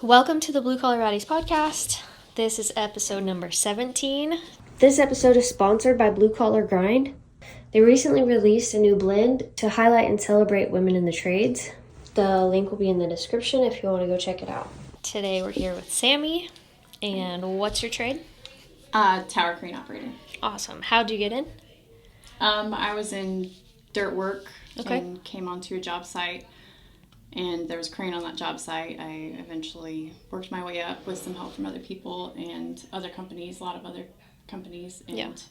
Welcome to the BlueCollarBaddies podcast. This is episode number 17. This episode is sponsored by Blue Collar Grind. They recently released a new blend to highlight and celebrate women in the trades. The link will be in the description if you want to go check it out. Today we're here with Sammy. And what's your trade? Tower crane operator. Awesome. How'd you get in? I was in dirt work Okay. and came onto a job site, and there was a crane on that job site. I eventually worked my way up with some help from other people and other companies, a lot of other companies, and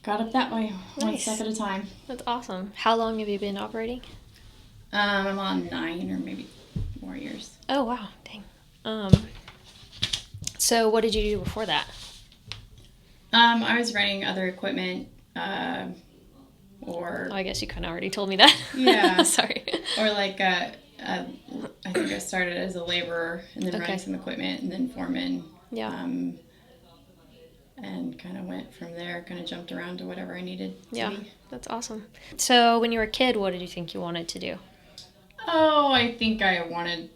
got up that way, one step at a time. That's awesome. How long have you been operating? I'm on 9 or maybe more years. Oh, wow. Dang. So what did you do before that? I was renting other equipment, or... Oh, I guess you kind of already told me that. Yeah. Sorry. Or like, I think I started as a laborer and then running some equipment and then foreman. Yeah. And kind of went from there, kind of jumped around to whatever I needed to be. That's awesome. So when you were a kid, what did you think you wanted to do? Oh, I think I wanted,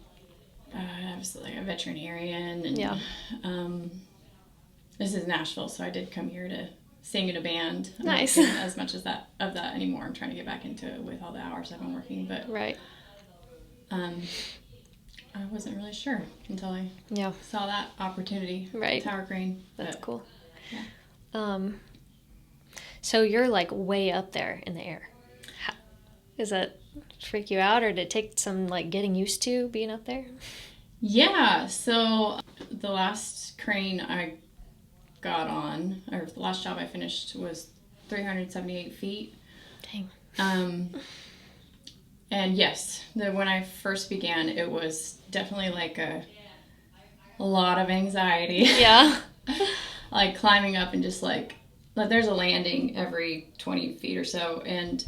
I was like a veterinarian. And, this is Nashville, so I did come here to sing in a band. I'm Nice. not doing as much of that anymore. I'm trying to get back into it with all the hours I've been working, but Right. I wasn't really sure until I saw that opportunity. Right. Tower crane. That's cool. Yeah. So you're like way up there in the air. Does that freak you out, or did it take some like getting used to being up there? Yeah. So the last crane I got on, or the last job I finished, was 378 feet. Dang. And yes, when I first began, it was definitely like a lot of anxiety. Yeah. Like climbing up and just like there's a landing every 20 feet or so, and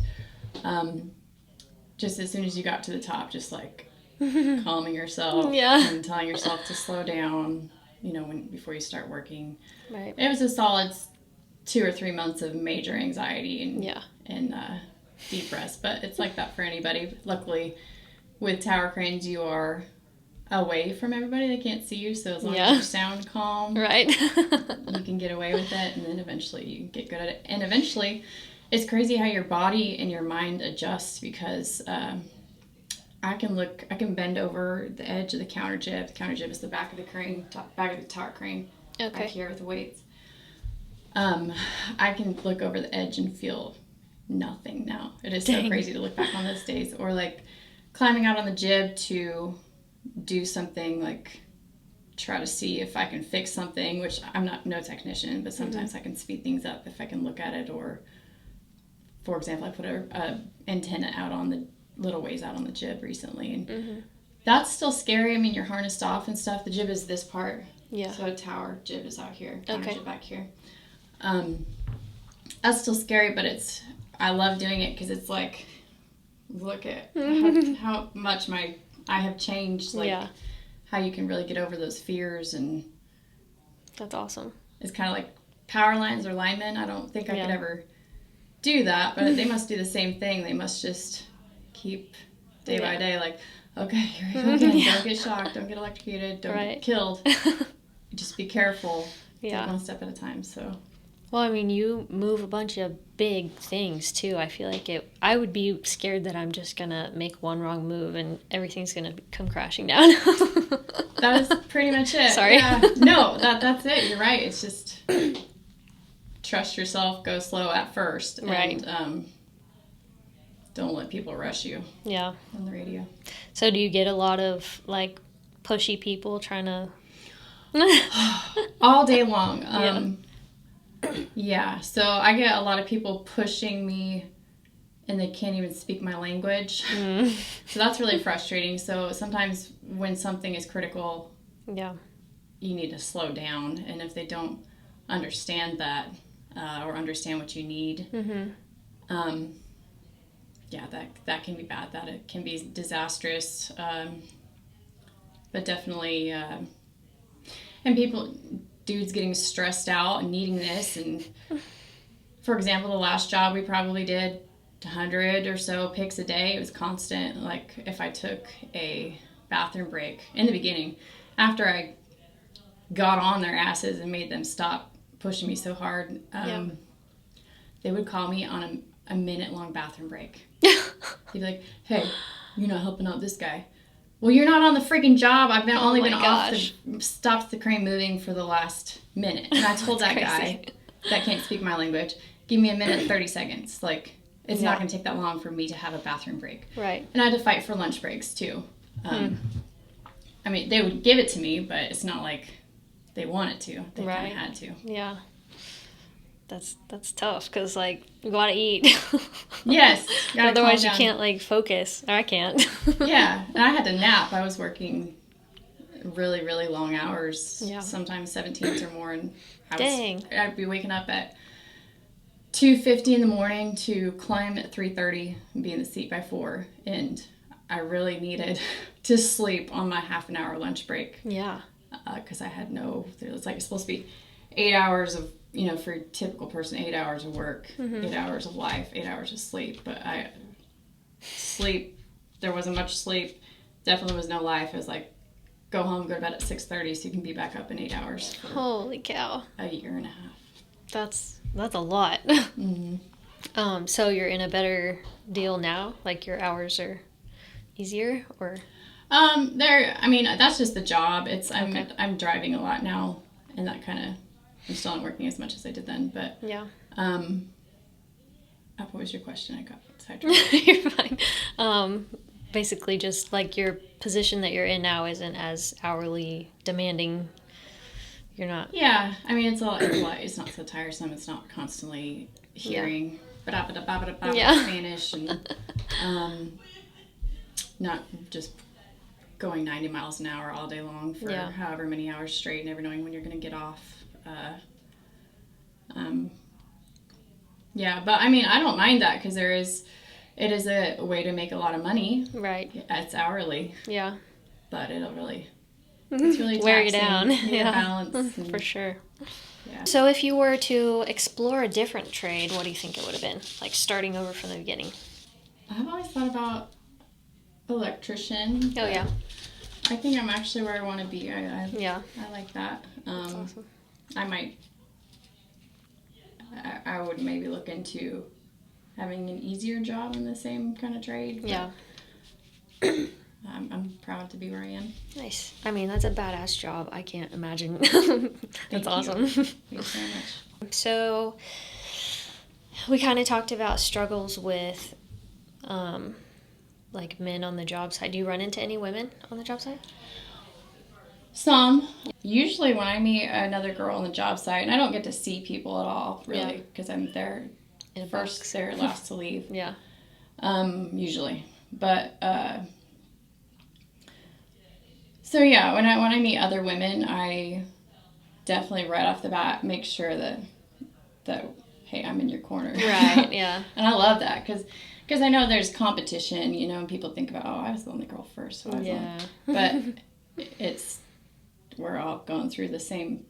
just as soon as you got to the top, just like calming yourself and telling yourself to slow down, before you start working. Right. It was a solid 2 or 3 months of major anxiety and deep rest, but it's like that for anybody. Luckily, with tower cranes, you are away from everybody. They can't see you, so as long as you sound calm, right, you can get away with it, and then eventually you get good at it. And eventually, it's crazy how your body and your mind adjust, because I can bend over the edge of the counter jib. The counter jib is the back of the crane, back of the tower crane, back here with the weights. I can look over the edge and feel nothing now. It is so crazy to look back on those days. Or like climbing out on the jib to do something, like try to see if I can fix something, which I'm no technician, but sometimes I can speed things up if I can look at it. Or, for example, I put a antenna out on the little ways out on the jib recently, and that's still scary. I mean, you're harnessed off and stuff. The jib is this part. Yeah. So tower jib is out here. Counter jib back here. That's still scary, but I love doing it because it's like, look at how much I have changed, like how you can really get over those fears. And that's awesome. It's kind of like power lines or linemen. I don't think I could ever do that, but they must do the same thing. They must just keep day by day, like, okay, here we go again. Don't get shocked, don't get electrocuted, don't get killed. Just be careful. Take one step at a time. So, well, I mean, you move a bunch of big things too. I feel like I would be scared that I'm just gonna make one wrong move and everything's gonna come crashing down. That is pretty much it. Sorry. Yeah. No, that's it. You're right. It's just trust yourself, go slow at first, and don't let people rush you. Yeah. On the radio. So do you get a lot of like pushy people trying to all day long? Yeah. So I get a lot of people pushing me, and they can't even speak my language. So that's really frustrating. So sometimes when something is critical, you need to slow down, and if they don't understand that or understand what you need, that can be bad. That it can be disastrous. But definitely, and dudes getting stressed out and needing this. And for example, the last job we probably did 100 or so picks a day. It was constant. Like if I took a bathroom break in the beginning, after I got on their asses and made them stop pushing me so hard, they would call me on a minute-long bathroom break. They'd be like, hey, you're not helping out this guy. Well, you're not on the freaking job. I've only been off stopped the crane moving for the last minute. And I told that guy that can't speak my language, give me a minute and 30 seconds. Like, it's not going to take that long for me to have a bathroom break. Right. And I had to fight for lunch breaks, too. I mean, they would give it to me, but it's not like they wanted to. They kind of had to. Yeah. That's tough, because, like, you gotta eat. Yes. Otherwise you can't, like, focus. Or I can't. Yeah. And I had to nap. I was working really, really long hours. Yeah. Sometimes 17s or more. And I'd be waking up at 2:50 in the morning to climb at 3:30 and be in the seat by 4. And I really needed to sleep on my half an hour lunch break. Yeah. Because I had it's like it's supposed to be 8 hours of, for a typical person, 8 hours of work, 8 hours of life, 8 hours of sleep. But there wasn't much sleep. Definitely was no life. It was like, go home, go to bed at 6:30 so you can be back up in 8 hours. Holy cow. A year and a half. That's a lot. So you're in a better deal now? Like, your hours are easier, or? That's just the job. I'm driving a lot now, and that kind of, I'm still not working as much as I did then, but yeah. What was your question? I got sidetracked. You're fine. Basically just like your position that you're in now isn't as hourly demanding. You're not. Yeah, I mean, it's not so tiresome. It's not constantly hearing Spanish and not just going 90 miles an hour all day long for however many hours straight, never knowing when you're going to get off. But I mean, I don't mind that, because it is a way to make a lot of money. Right. It's hourly. Yeah. But it's really wear you down. Balance. For sure. Yeah. So if you were to explore a different trade, what do you think it would have been? Like, starting over from the beginning. I've always thought about electrician. Oh, yeah. I think I'm actually where I want to be. I like that. That's awesome. I would maybe look into having an easier job in the same kind of trade. Yeah. I'm proud to be where I am. Nice. I mean, that's a badass job. I can't imagine. That's awesome. Thank you very much. So, we kind of talked about struggles with, like, men on the job site. Do you run into any women on the job site? Some. Usually when I meet another girl on the job site, and I don't get to see people at all, really, because I'm there first, they're last to leave. Yeah. Usually. But, so yeah, when I meet other women, I definitely right off the bat make sure that hey, I'm in your corner. Right, yeah. And I love that, because I know there's competition, and people think about, I was the only girl first. So but we're all going through the same.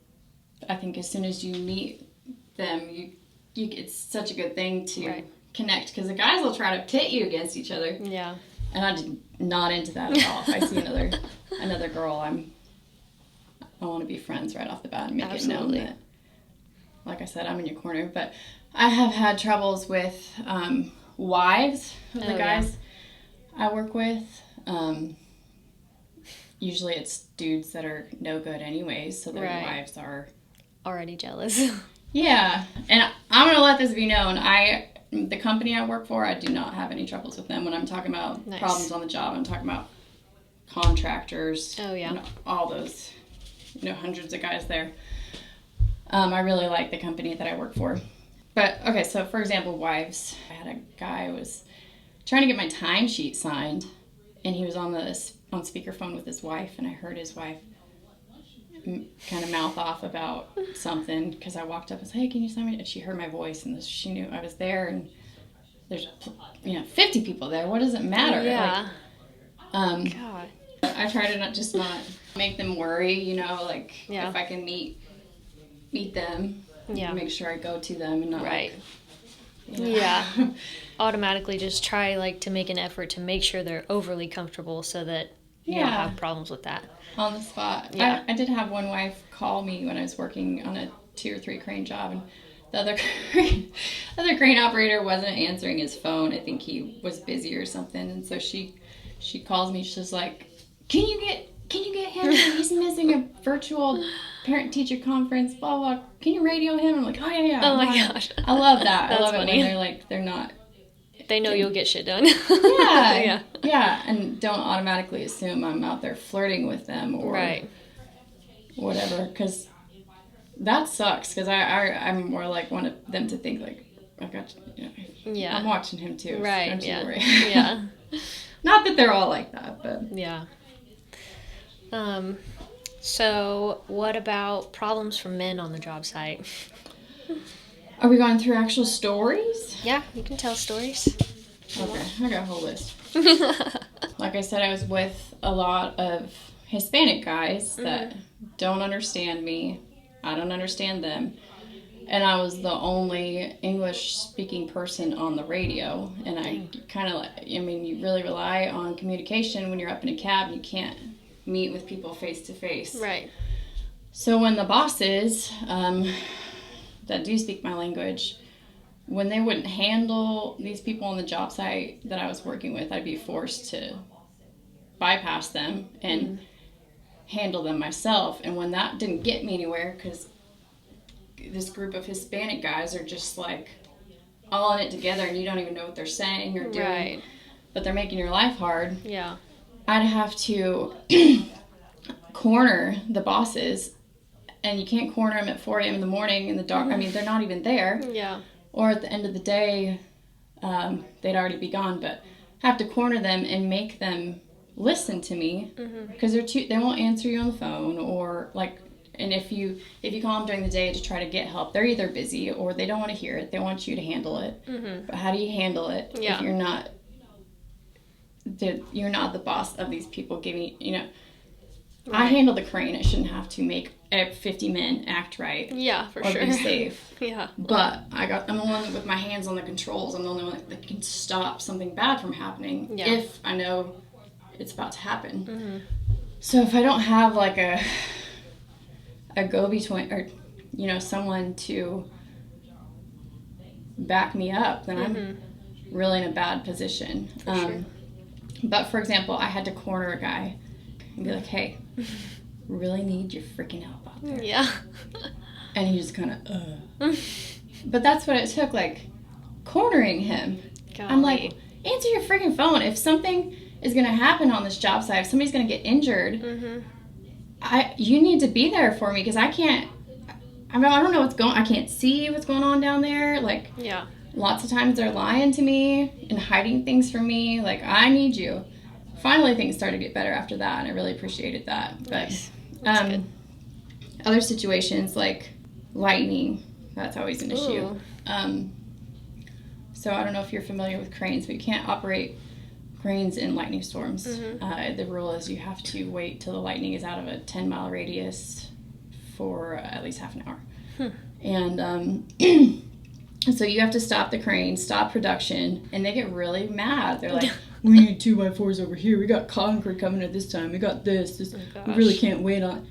I think as soon as you meet them, you it's such a good thing to connect, because the guys will try to pit you against each other. Yeah. And I'm not into that at all. If I see another girl, I want to be friends right off the bat and make it known that, like I said, I'm in your corner. But I have had troubles with wives of the guys I work with. Usually it's dudes that are no good anyways, so their wives are already jealous. Yeah, and I'm going to let this be known. The company I work for, I do not have any troubles with them. When I'm talking about problems on the job, I'm talking about contractors. Oh, yeah. All those, hundreds of guys there. I really like the company that I work for. But, okay, so for example, wives. I had a guy who was trying to get my timesheet signed, and he was on speakerphone with his wife, and I heard his wife kind of mouth off about something, because I walked up and said, hey, can you sign me? And she heard my voice, and she knew I was there, and there's 50 people there. What does it matter? Yeah. God. I try to not make them worry, if I can meet them, make sure I go to them and not automatically just try to make an effort to make sure they're overly comfortable, so that you don't have problems with that. On the spot. Yeah. I did have one wife call me when I was working on a 2 or 3 crane job, and the other crane operator wasn't answering his phone. I think he was busy or something, and so she calls me. She's like, "Can you get him? He's missing a virtual parent-teacher conference. Blah blah. Can you radio him?" I'm like, "Oh yeah." Oh my gosh. I love that. I love funny. it when they're not. They know you'll get shit done. Yeah, and don't automatically assume I'm out there flirting with them or whatever, because that sucks. Because I'm more like one of them to think like, I got I'm watching him too. Right. Don't you worry. Yeah. Not that they're all like that, but yeah. So what about problems from men on the job site? Are we going through actual stories? Yeah, you can tell stories. Okay, I got a whole list. Like I said, I was with a lot of Hispanic guys that don't understand me. I don't understand them. And I was the only English-speaking person on the radio. And I kind of, you really rely on communication when you're up in a cab. You can't meet with people face-to-face. Right. So when the bosses that do speak my language, when they wouldn't handle these people on the job site that I was working with, I'd be forced to bypass them and handle them myself. And when that didn't get me anywhere, because this group of Hispanic guys are just like all in it together and you don't even know what they're saying or doing, but they're making your life hard. Yeah. I'd have to corner the bosses, and you can't corner them at 4 a.m. in the morning in the dark. I mean, they're not even there. Yeah. Or at the end of the day, they'd already be gone, but have to corner them and make them listen to me, because they won't answer you on the phone, or like, and if you call them during the day to try to get help, they're either busy or they don't want to hear it. They want you to handle it. But how do you handle it if you're not the boss of these people giving, I handle the crane. I shouldn't have to make 50 men act right. Yeah, for or sure. Or be safe. Yeah. But I'm the one with my hands on the controls. I'm the only one that can stop something bad from happening if I know it's about to happen. So if I don't have like a go-between, or someone to back me up, then I'm really in a bad position. For sure. But for example, I had to corner a guy and be like, "Hey, really need your freaking help out there." Yeah. And he just kind of, But that's what it took, like, cornering him. Golly. I'm like, answer your freaking phone. If something is going to happen on this job site, if somebody's going to get injured, you need to be there for me, because I don't know I can't see what's going on down there. Like, lots of times they're lying to me and hiding things from me. Like, I need you. Finally, things started to get better after that, and I really appreciated that. But Nice. That's good. Other situations like lightning, that's always an issue. So I don't know if you're familiar with cranes, but you can't operate cranes in lightning storms. The rule is you have to wait till the lightning is out of a 10-mile radius for at least half an hour. And so you have to stop the crane, stop production, and they get really mad. They're like, "We need 2x4s over here. We got concrete coming at this time. We got this. We really can't wait on."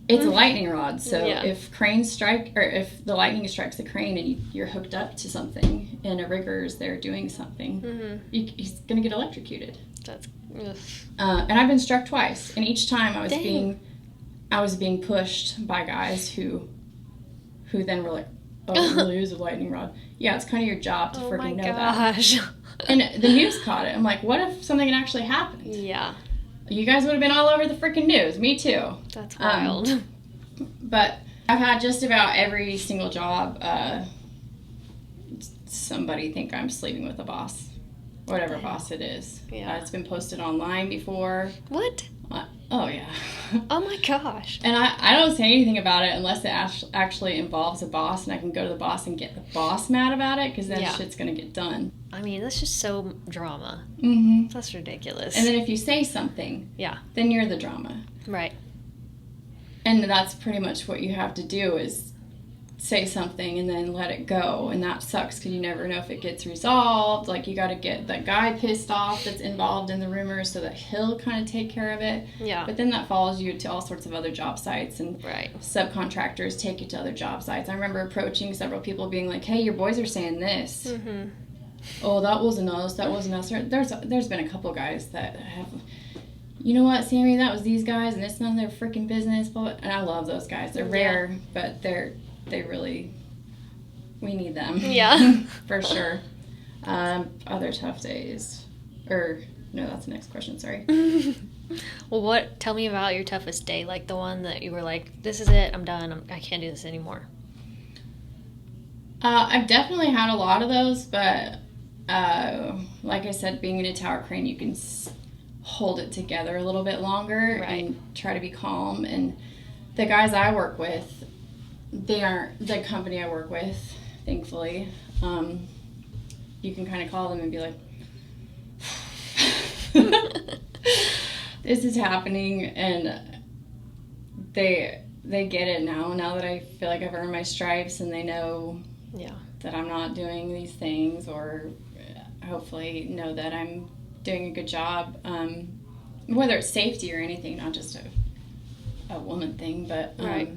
It's a lightning rod, so if cranes strike, or if the lightning strikes the crane and you're hooked up to something and a rigger is there doing something, he's going to get electrocuted. That's and I've been struck twice, and each time I was being pushed by guys who then were like, "Oh, it really is a lightning rod." Yeah, it's kind of your job to freaking know that. And the news caught it. I'm like, what if something had actually happened? Yeah. You guys would have been all over the freaking news. Me too. That's wild. But I've had just about every single job somebody think I'm sleeping with a boss. Whatever boss it is. Yeah. It's been posted online before. What? Oh, yeah. Oh, my gosh. And I don't say anything about it unless it actually involves a boss, and I can go to the boss and get the boss mad about it, because then shit's going to get done. I mean, that's just so drama. That's ridiculous. And then if you say something, then you're the drama. Right. And that's pretty much what you have to do, is say something and then let it go, and that sucks because you never know if it gets resolved. Like, you got to get that guy pissed off that's involved in the rumors so that he'll kind of take care of it. Yeah. But then that follows you to all sorts of other job sites, and right. subcontractors take you to other job sites. I remember approaching several people being like, hey, your boys are saying this. Mm-hmm. Oh, that wasn't us. There's been a couple guys that have, you know what, Sammy, that was these guys, and it's none of their freaking business. But, and I love those guys. They're rare, but they really, we need them. Yeah. For sure. Other tough days. No, that's the next question, sorry. Well, tell me about your toughest day, like the one that you were like, this is it, I'm done, I can't do this anymore. I've definitely had a lot of those, but like I said, being in a tower crane, you can hold it together a little bit longer, right, and try to be calm. And the guys I work with, they aren't the company I work with, thankfully. You can kind of call them and be like, this is happening, and they get it now that I feel like I've earned my stripes, and they know that I'm not doing these things, or hopefully know that I'm doing a good job, whether it's safety or anything, not just a woman thing, but right.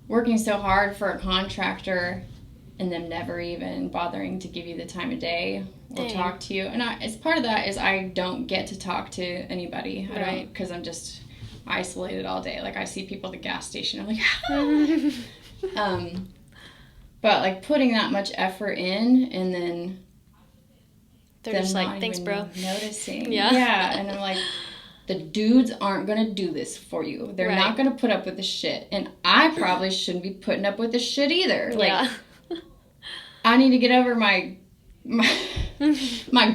Working so hard for a contractor and them never even bothering to give you the time of day or talk to you. And as part of that is I don't get to talk to anybody. I don't, because I'm just isolated all day. Like, I see people at the gas station, I'm like, but like putting that much effort in, and then they're just like, thanks, bro. Noticing. Yeah. And I'm like, the dudes aren't going to do this for you. They're not going to put up with the shit. And I probably shouldn't be putting up with the shit either. Like, I need to get over my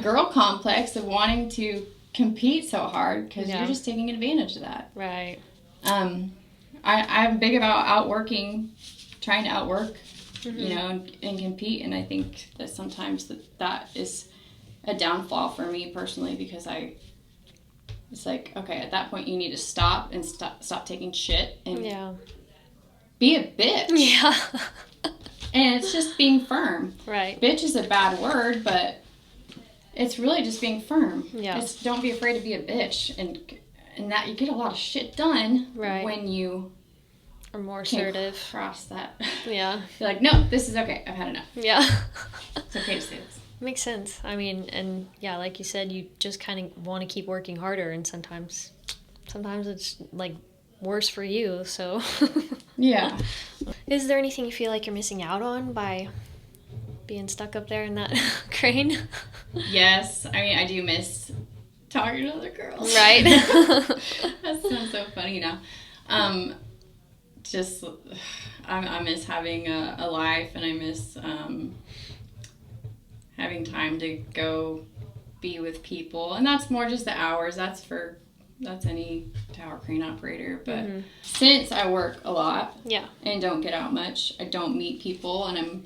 girl complex of wanting to compete so hard, because you're just taking advantage of that. Right. I'm big about trying to outwork, you know, and compete. And I think that sometimes that is a downfall for me personally, because it's like, okay, at that point you need to stop taking shit and be a bitch. Yeah. And it's just being firm. Right. Bitch is a bad word, but it's really just being firm. Yeah. Don't be afraid to be a bitch, and that you get a lot of shit done when you are more assertive. Cross that. Yeah. You're like, no, this is okay. I've had enough. Yeah. It's okay to say this. Makes sense. I mean, and like you said, you just kind of want to keep working harder, and sometimes it's like worse for you, so. Yeah. Is there anything you feel like you're missing out on by being stuck up there in that crane? Yes. I mean, I do miss talking to other girls. Right. That sounds so funny now. Just, I miss having a life, and I miss having time to go be with people. And that's more just the hours. That's any tower crane operator. But since I work a lot and don't get out much, I don't meet people, and I'm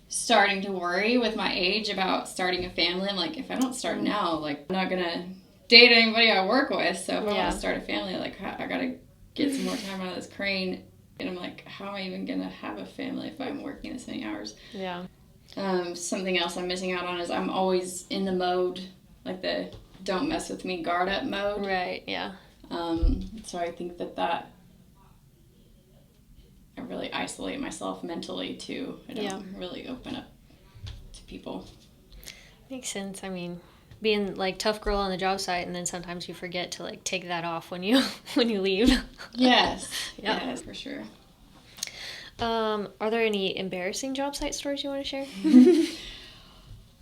starting to worry with my age about starting a family. I'm like, if I don't start now, like, I'm not gonna date anybody I work with. So if I want to start a family, like, I gotta get some more time out of this crane. And I'm like, how am I even gonna have a family if I'm working this many hours? Yeah. Something else I'm missing out on is I'm always in the mode, like the don't mess with me, guard up mode. Right, yeah. So I think that I really isolate myself mentally too. I don't really open up to people. Makes sense. I mean, being like tough girl on the job site, and then sometimes you forget to like take that off when you leave. Yes. Yes, for sure. Are there any embarrassing job site stories you want to share?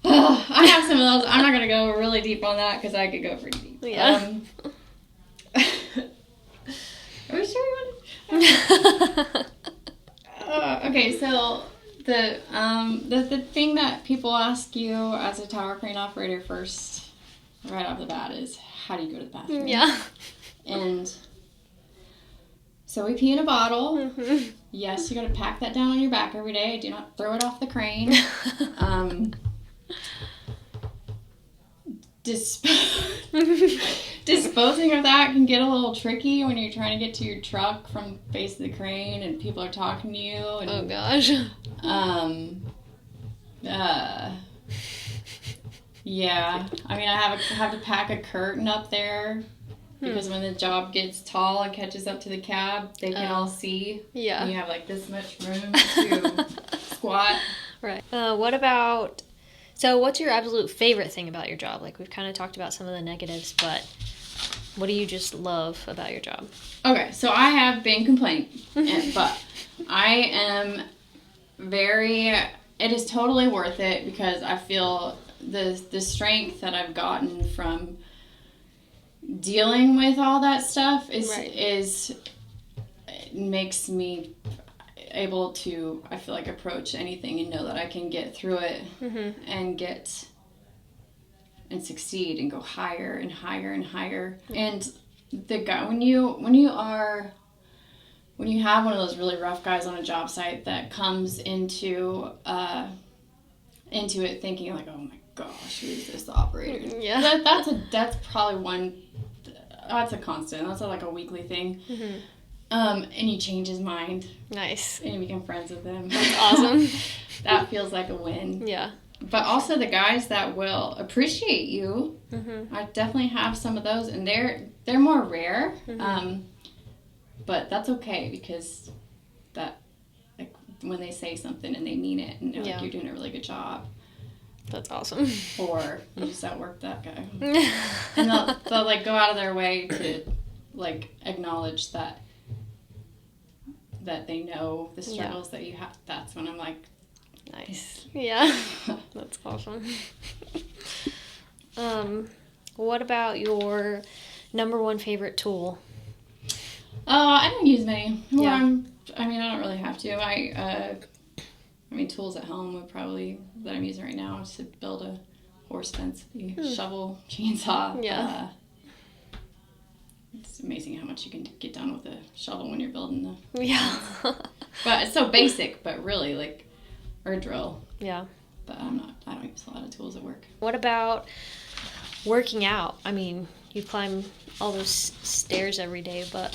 I have some of those. I'm not going to go really deep on that because I could go pretty deep. Yeah. Are we sure we want to? Okay, so the thing that people ask you as a tower crane operator first, right off the bat, is how do you go to the bathroom? Yeah. And so we pee in a bottle. Mm-hmm. Yes, you got to pack that down on your back every day. Do not throw it off the crane. disposing of that can get a little tricky when you're trying to get to your truck from base of the crane and people are talking to you. And, oh gosh. Yeah. I mean, I have to pack a curtain up there because when the job gets tall and catches up to the cab, they can all see. Yeah. And you have like this much room to squat. Right. What's your absolute favorite thing about your job? Like, we've kind of talked about some of the negatives, but what do you just love about your job? Okay, so I have been complaining, but I am it is totally worth it because I feel the strength that I've gotten from dealing with all that stuff makes me able to, I feel like, approach anything and know that I can get through it and succeed and go higher and higher and higher. And the guy, when you have one of those really rough guys on a job site that comes into it thinking like, oh my gosh, who's this operator? Yeah. That's probably that's a constant. That's like a weekly thing. Mm-hmm. And he change his mind. Nice. And you become friends with him. That's awesome. That feels like a win. Yeah. But also the guys that will appreciate you. Mm-hmm. I definitely have some of those, and they're more rare. Mm-hmm. But that's okay because that, like, when they say something and they mean it and they're like, you're doing a really good job. That's awesome. Or you just outworked that guy. And they'll like go out of their way to like acknowledge that they know the struggles that you have. That's when I'm like, nice. Yeah. That's awesome. What about your number one favorite tool? I don't use many. Yeah. I don't really have to. Tools at home would probably, that I'm using right now, is to build a horse fence, shovel, chainsaw. Yeah. It's amazing how much you can get done with a shovel when you're building the fence. But it's so basic, but really, like, or a drill. Yeah. But I don't use a lot of tools at work. What about working out? I mean, you climb all those stairs every day, but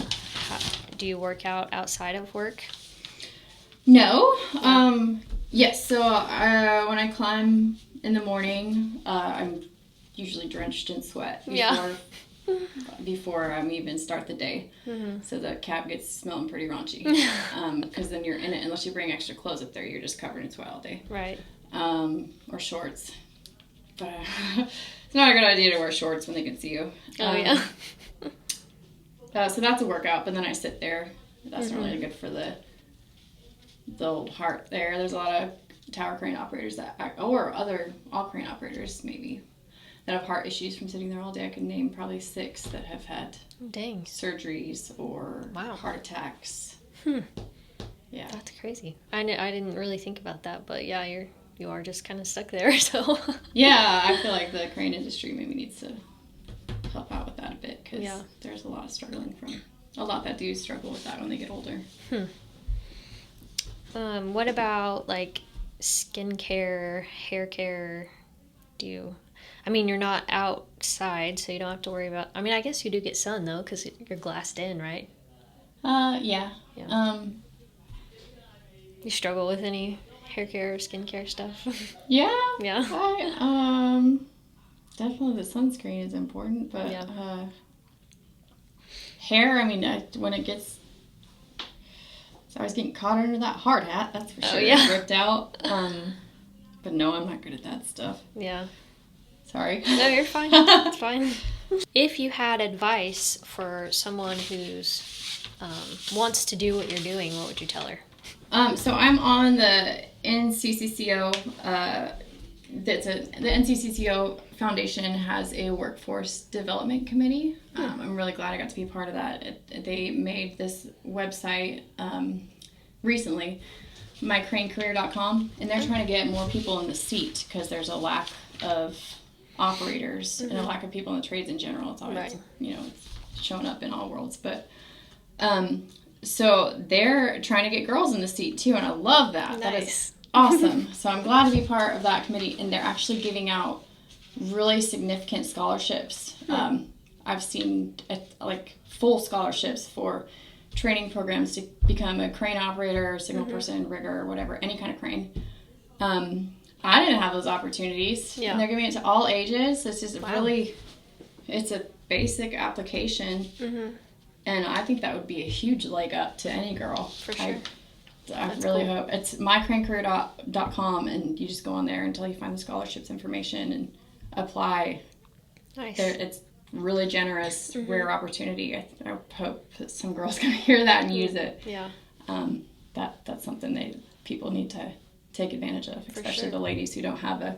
do you work out outside of work? No. Yes. So when I climb in the morning, I'm usually drenched in sweat before I even start the day. Mm-hmm. So the cab gets smelling pretty raunchy. Because then you're in it, unless you bring extra clothes up there, you're just covered in sweat all day. Right. Or shorts. But it's not a good idea to wear shorts when they can see you. So that's a workout, but then I sit there. That's not really good for the old heart there. There's a lot of tower crane operators all crane operators maybe, that have heart issues from sitting there all day. I could name probably 6 that have had surgeries or heart attacks. Yeah. That's crazy. I didn't really think about that, but yeah, you are just kind of stuck there, so. Yeah, I feel like the crane industry maybe needs to help out with that a bit, because there's a lot that do struggle with that when they get older. What about like skincare, hair care? You're not outside, so you don't have to worry about, I guess you do get sun though, because you're glassed in, right? Yeah. You struggle with any hair care or skincare stuff? Yeah. Yeah. Definitely the sunscreen is important, but hair, when it gets, I was getting caught under that hard hat, that's for sure. Ripped out. But no, I'm not good at that stuff. Yeah. Sorry. No, you're fine. It's fine. If you had advice for someone who's wants to do what you're doing, what would you tell her? So I'm on the NCCCO. The NCCCO Foundation has a workforce development committee. I'm really glad I got to be a part of that. They made this website recently, mycranecareer.com, and they're trying to get more people in the seat because there's a lack of operators and a lack of people in the trades in general. It's always, it's shown up in all worlds. But so they're trying to get girls in the seat too, and I love that. Nice. That is awesome. So I'm glad to be part of that committee, and they're actually giving out really significant scholarships. I've seen like full scholarships for training programs to become a crane operator, signal person, rigger, whatever, any kind of crane. I didn't have those opportunities. Yeah. And they're giving it to all ages. It's just Wow. really, it's a basic application. And I think that would be a huge leg up to any girl. For sure. I really hope. It's mycranecareer.com, and you just go on there until you find the scholarships information and apply. Nice. It's really generous, rare opportunity. I hope that some girls can hear that and use it. Yeah. That's something people need to take advantage of, especially sure. the ladies who don't have a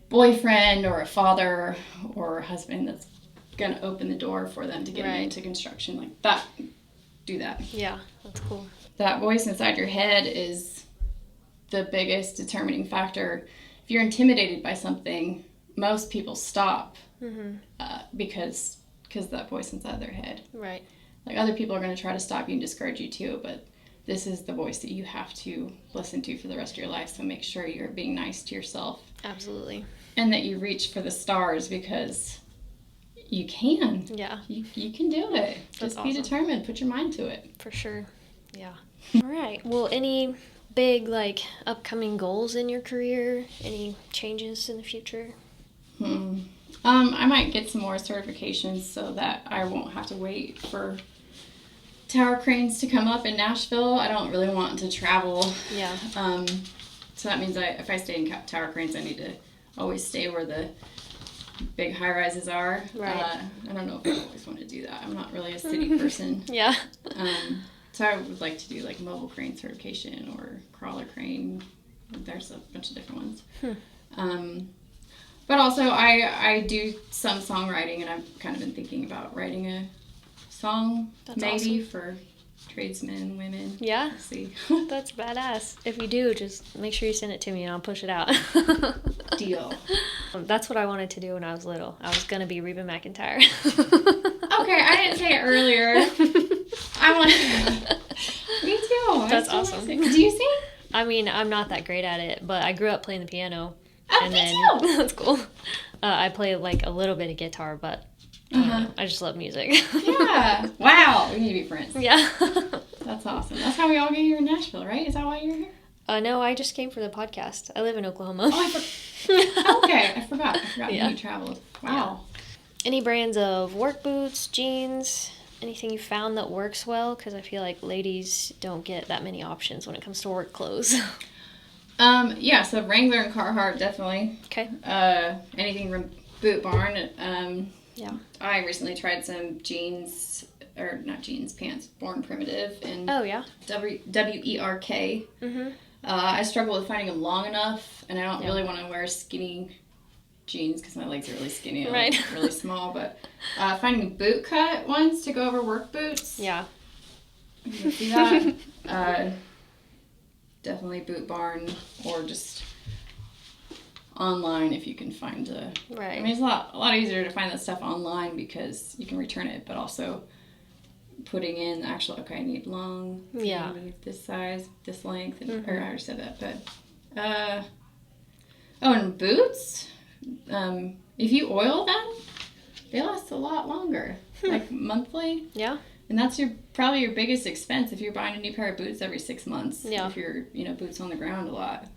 boyfriend or a father or a husband that's going to open the door for them to get into construction like that. Do that. Yeah, that's cool. That voice inside your head is the biggest determining factor. If you're intimidated by something, most people stop because that voice inside their head. Right. Like, other people are going to try to stop you and discourage you too, but this is the voice that you have to listen to for the rest of your life. So make sure you're being nice to yourself. Absolutely. And that you reach for the stars, because you can. Yeah. You can do it. That's Just be determined. Put your mind to it. For sure. Yeah. All right. Well, any big, like, upcoming goals in your career? Any changes in the future? I might get some more certifications so that I won't have to wait for tower cranes to come up in Nashville. I don't really want to travel. Yeah. So that means if I stay in tower cranes, I need to always stay where the big high rises are. Right. I don't know if I always want to do that. I'm not really a city person. Yeah. So I would like to do like mobile crane certification or crawler crane. There's a bunch of different ones. But also I do some songwriting, and I've kind of been thinking about writing a song. That's maybe awesome. For tradesmen, women. Yeah. Let's see. That's badass. If you do, just make sure you send it to me and I'll push it out. Deal. That's what I wanted to do when I was little. I was going to be Reba McEntire. Okay, I didn't say it earlier. I want. Me too. That's awesome. Do you sing? I mean, I'm not that great at it, but I grew up playing the piano. Oh, And me then too. that's cool. I play like a little bit of guitar, but I just love music. Yeah. Wow. We need to be friends. Yeah. That's awesome. That's how we all get here in Nashville, right? Is that why you're here? No, I just came for the podcast. I live in Oklahoma. Oh, okay. I forgot. Yeah. You traveled. Wow. Any brands of work boots, jeans, anything you found that works well? Because I feel like ladies don't get that many options when it comes to work clothes. Yeah, so Wrangler and Carhartt, definitely. Okay. Anything from Boot Barn. Yeah. I recently tried some jeans, or not jeans, pants, Born Primitive, and Oh, yeah. WERK. I struggle with finding them long enough, and I don't really want to wear skinny jeans because my legs are really skinny and Right. really small, but finding boot cut ones to go over work boots. Yeah. You see that? Definitely Boot Barn, or just online if you can find Right. I mean, it's a lot easier to find that stuff online because you can return it, but also putting in the actual, okay, I need long, Yeah. I need this size, this length, and, or I already said that, but and boots, if you oil them, they last a lot longer, like monthly. Yeah. And that's probably your biggest expense if you're buying a new pair of boots every 6 months. Yeah. If you're, boots on the ground a lot.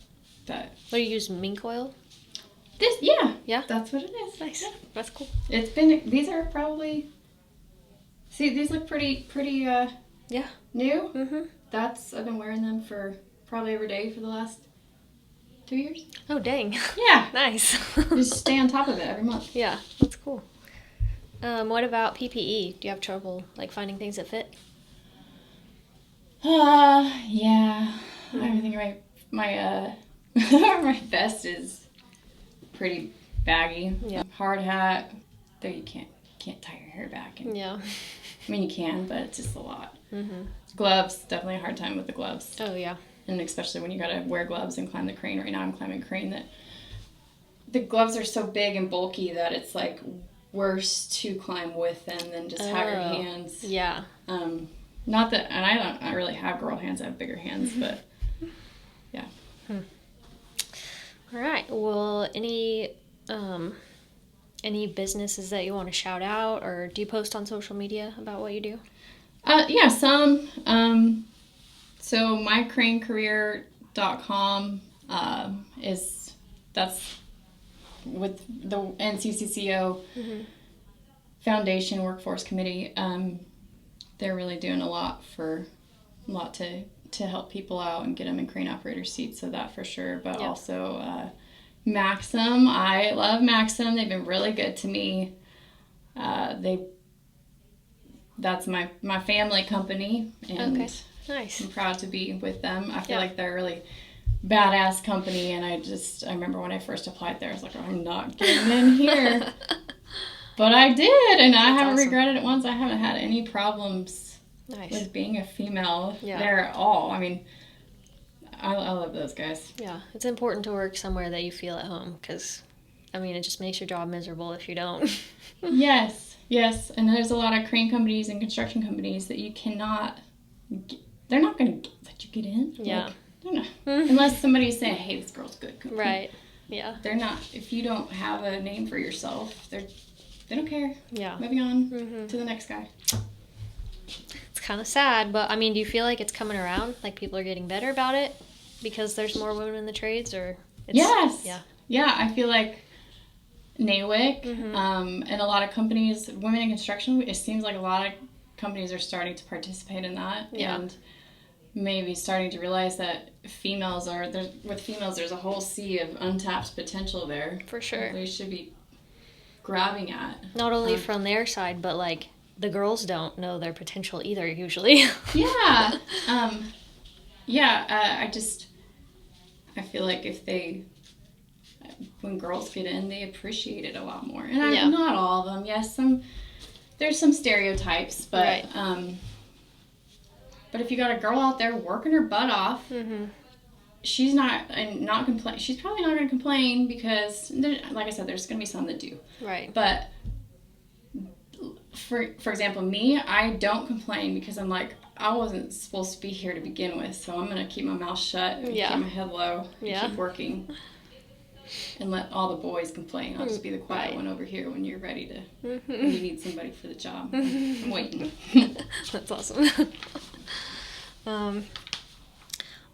But What do you use, mink oil? Yeah. That's what it is. Nice. Yeah. That's cool. These are probably, see, these look pretty Yeah. new. Mm-hmm. I've been wearing them for probably every day for the last 2 years. Oh, dang. Yeah. Nice. Just stay on top of it every month. Yeah, that's cool. What about PPE? Do you have trouble, like, finding things that fit? Yeah. I think my my vest is pretty baggy. Yeah. Hard hat. Though you can't tie your hair back. And, Yeah. I mean, you can, but it's just a lot. Mm-hmm. Gloves, definitely a hard time with the gloves. Oh, yeah. And especially when you gotta wear gloves and climb the crane. Right now I'm climbing a crane that the gloves are so big and bulky that it's like worse to climb with them than just have your hands. Yeah. Not that, and I don't really have girl hands, I have bigger hands, but yeah. All right. Well, any Any businesses that you want to shout out, or do you post on social media about what you do? Yeah, some. So mycranecareer.com that's with the NCCCO Foundation Workforce Committee. They're really doing a lot to help people out and get them in crane operator seats, so that for sure. But also Maxim, I love Maxim. They've been really good to me. That's my family company, and nice. I'm proud to be with them. I feel like they're a really badass company, and I remember when I first applied there, I was like, I'm not getting in here. But I did, and I haven't regretted it once. I haven't had any problems with being a female there at all. I mean, I love those guys. Yeah, it's important to work somewhere that you feel at home, because, I mean, it just makes your job miserable if you don't. Yes, and there's a lot of crane companies and construction companies that you cannot, they're not going to let you get in. Yeah. Like, unless somebody's saying, hey, this girl's good. Right, yeah. They're not, if you don't have a name for yourself, they don't care. Yeah. Moving on to the next guy. It's kind of sad, but, I mean, do you feel like it's coming around? Like, people are getting better about it because there's more women in the trades, or? Yes. Yeah, I feel like NAWIC and a lot of companies, women in construction, it seems like a lot of companies are starting to participate in that, and maybe starting to realize that with females there's a whole sea of untapped potential there. For sure. They should be grabbing at. Not only from their side, but like the girls don't know their potential either usually. I feel like when girls get in, they appreciate it a lot more. And not all of them. Yes, there's some stereotypes, but but if you got a girl out there working her butt off, she's not complain. She's probably not going to complain because, like I said, there's going to be some that do. Right. But for example, me, I don't complain because I'm like, I wasn't supposed to be here to begin with, so I'm going to keep my mouth shut and keep my head low and keep working. And let all the boys complain. I'll just be the quiet one over here when you're ready to, when you need somebody for the job. I'm waiting. That's awesome. All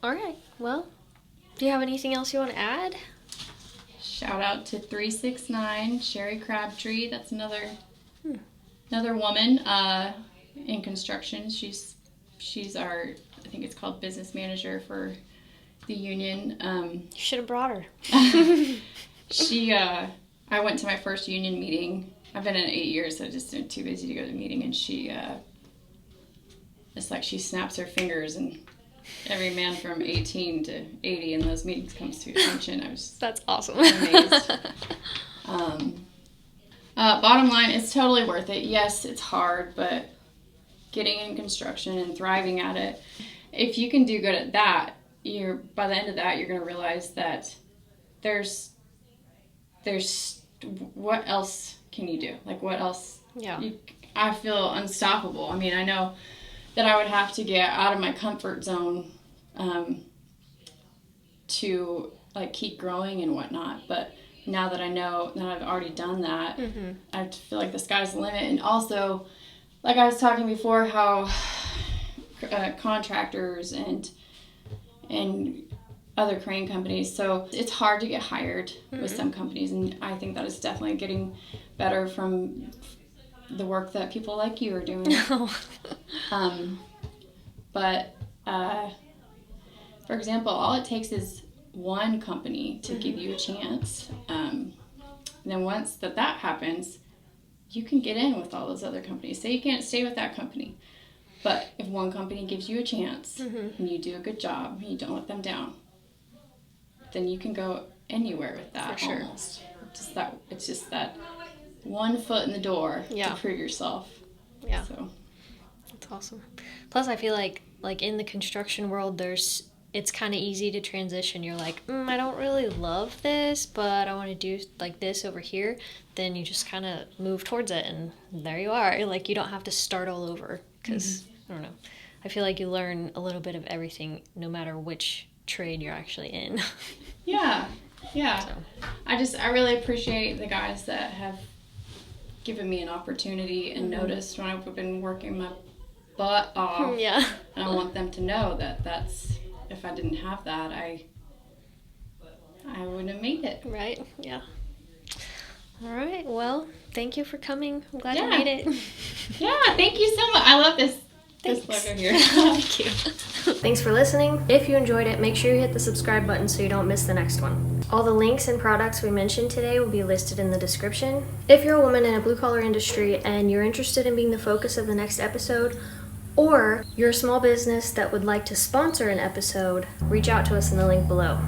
right. Well, do you have anything else you want to add? Shout out to 369 Sherry Crabtree. That's another woman in construction. She's our, I think it's called business manager for the union. You should have brought her. I went to my first union meeting. I've been in 8 years, so I just been too busy to go to the meeting, and it's like she snaps her fingers and every man from 18 to 80 in those meetings comes to attention. That's awesome. Amazed. Bottom line, it's totally worth it. Yes, it's hard, but getting in construction and thriving at it, if you can do good at that, by the end of that, you're going to realize that there's what else can you do? Like, what else? Yeah. I feel unstoppable. I mean, I know that I would have to get out of my comfort zone to like keep growing and whatnot. But now that I know that I've already done that, I feel like the sky's the limit. And also, like I was talking before, how contractors and other crane companies, so it's hard to get hired with some companies, and I think that is definitely getting better from the work that people like you are doing. But for example, all it takes is one company to give you a chance, and then once that happens, you can get in with all those other companies. Say you can't stay with that company, but if one company gives you a chance and you do a good job and you don't let them down, then you can go anywhere with that. For sure. Almost. It's just that one foot in the door to prove yourself. Yeah. So that's awesome. Plus, I feel like in the construction world, it's kind of easy to transition. You're like, I don't really love this, but I want to do like this over here. Then you just kind of move towards it, and there you are. Like, you don't have to start all over because, I don't know. I feel like you learn a little bit of everything no matter which trade you're actually in. Yeah. So. I really appreciate the guys that have given me an opportunity and noticed when I've been working my butt off. Yeah. And I want them to know that if I didn't have that, I wouldn't have made it. Right, yeah. All right, well, thank you for coming. I'm glad you made it. Yeah, thank you so much. I love this Thanks. logo here. Thank you. Thanks for listening. If you enjoyed it, make sure you hit the subscribe button so you don't miss the next one. All the links and products we mentioned today will be listed in the description. If you're a woman in a blue-collar industry and you're interested in being the focus of the next episode, or you're a small business that would like to sponsor an episode, reach out to us in the link below.